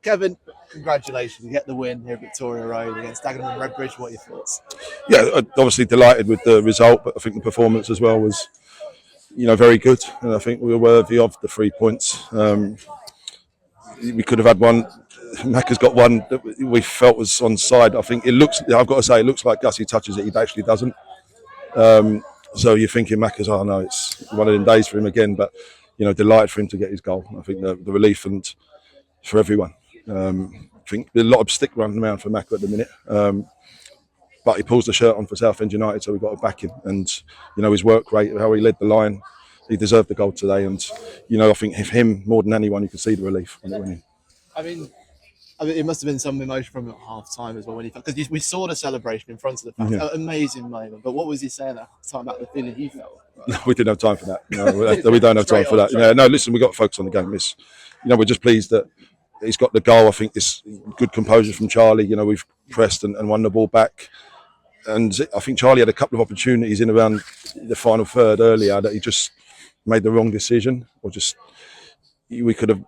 Kevin, congratulations. You get the win here at Victoria Road against Dagenham and Redbridge. What are your thoughts? Yeah, obviously delighted with the result, but I think the performance as well was, very good, and I think we were worthy of the 3 points. We could have had one. Macca's got one that we felt was onside. I think it looks. I've got to say, it looks like Gussie touches it. He actually doesn't. So you're thinking Macca's, oh no, it's one of them days for him again. But delighted for him to get his goal. I think the relief and for everyone. I think there's a lot of stick running around for Macca at the minute. But he pulls the shirt on for Southend United, so we've got to back him. And his work rate, how he led the line, he deserved the goal today. And I think if him more than anyone, you could see the relief when it went in. I mean, it must have been some emotion from half time as well, because we saw the celebration in front of the fans. Yeah. Amazing moment. But what was he saying at half time about the feeling he felt? No, we didn't have time for that. No, we don't have time for that. No, listen, we got to focus on the game. We're just pleased that he's got the goal. I think it's good composure from Charlie. We've pressed and won the ball back. And I think Charlie had a couple of opportunities in around the final third earlier that he just made the wrong decision, or we could have,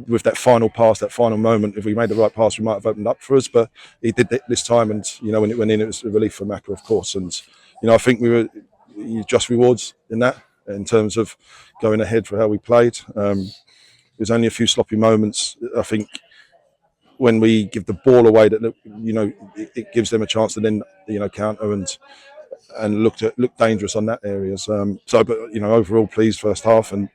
with that final pass, that final moment, if we made the right pass, we might have opened up for us. But he did it this time, and when it went in, it was a relief for Macca, of course. And I think we were just rewards in that, in terms of going ahead for how we played. There's only a few sloppy moments. I think when we give the ball away, that it gives them a chance to then counter and look dangerous on that area. But overall pleased first half, and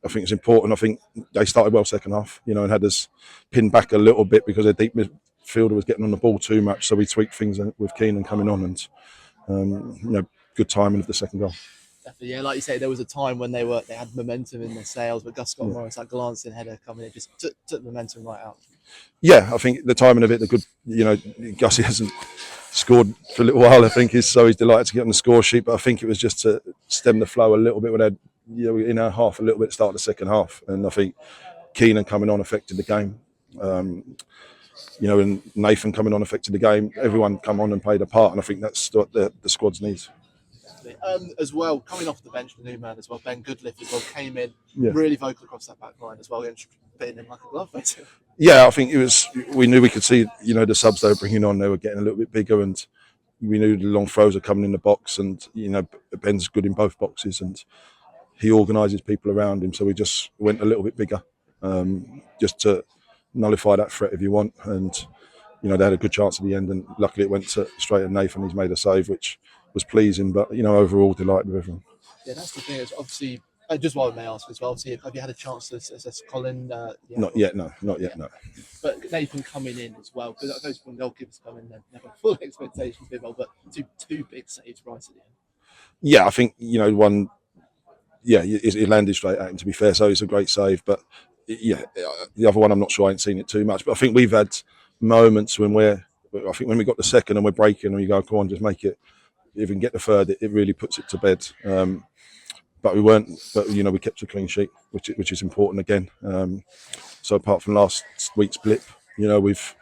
I think it's important. I think they started well second half, and had us pinned back a little bit because their deep midfielder was getting on the ball too much. So we tweaked things with Keenan coming on, and good timing of the second goal. Definitely, yeah. Like you say, there was a time when they had momentum in their sails, but Gus Scott Morris, that glancing header coming in, just took momentum right out. Yeah, I think the timing of it, the good, Gussie hasn't scored for a little while, I think, so he's delighted to get on the score sheet. But I think it was just to stem the flow a little bit when they in our half a little bit at the start of the second half. And I think Keenan coming on affected the game. And Nathan coming on affected the game. Everyone come on and played a part, and I think that's what the squad's needs. As well, coming off the bench, the new man as well, Ben Goodliff as well, came in really vocal across that back line as well, and fitting him like a glove, basically. Yeah, I think we knew we could see, the subs they were bringing on, they were getting a little bit bigger, and we knew the long throws are coming in the box, and, Ben's good in both boxes, and he organises people around him, so we just went a little bit bigger, just to nullify that threat if you want, and, they had a good chance at the end, and luckily it went straight at Nathan. He's made a save, which was pleasing, but overall delighted with everyone. Yeah, that's the thing. It's obviously, just what I may ask as well. Obviously, have you had a chance to assess Colin? Not yet, no. But Nathan coming in as well, because those when goalkeepers come in, they never full expectations of well, but two big saves right at the end. Yeah, I think one. Yeah, it landed straight at him. To be fair, so it's a great save. But yeah, the other one, I'm not sure. I ain't seen it too much, but I think we've had moments when when we got the second and we're breaking, and you go, come on, just make it. If we can get the third, it really puts it to bed. But we weren't. But we kept a clean sheet, which is important again. So apart from last week's blip, we've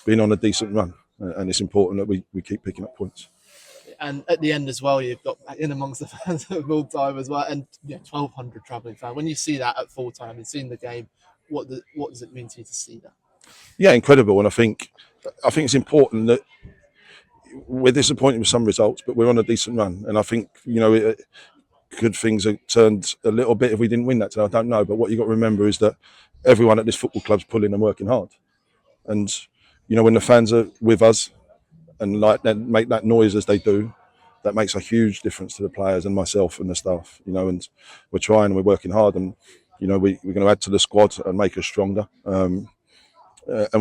been on a decent run, and it's important that we keep picking up points. And at the end as well, you've got in amongst the fans of all time as well, and 1,200 travelling fans. When you see that at full time and seeing the game, what does it mean to you to see that? Yeah, incredible. And I think it's important that. We're disappointed with some results, but we're on a decent run, and I think could things have turned a little bit if we didn't win that today? I don't know, but what you got to remember is that everyone at this football club's pulling and working hard, and when the fans are with us and then make that noise as they do, that makes a huge difference to the players and myself and the staff. And we're trying and we're working hard, and we're going to add to the squad and make us stronger. And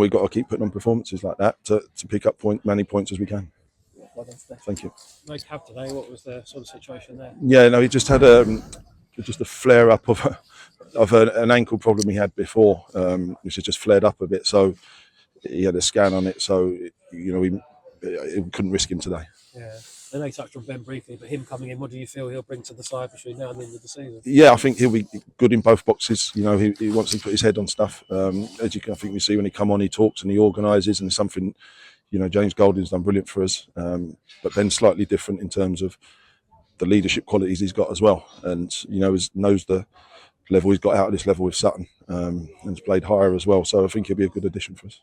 we've got to keep putting on performances like that to pick up many points as we can. Thank you. Nice to have today. What was the sort of situation there? Yeah, no, he just had a flare up of an ankle problem he had before, which has just flared up a bit. So he had a scan on it. So we couldn't risk him today. Yeah. I know you touched on Ben briefly, but him coming in, what do you feel he'll bring to the side between now and the end of the season? Yeah, I think he'll be good in both boxes. He wants to put his head on stuff. As I think we see when he come on, he talks and he organises, and something. James Golding's done brilliant for us, but Ben's slightly different in terms of the leadership qualities he's got as well, and knows the level. He's got out at this level with Sutton and has played higher as well. So I think he'll be a good addition for us.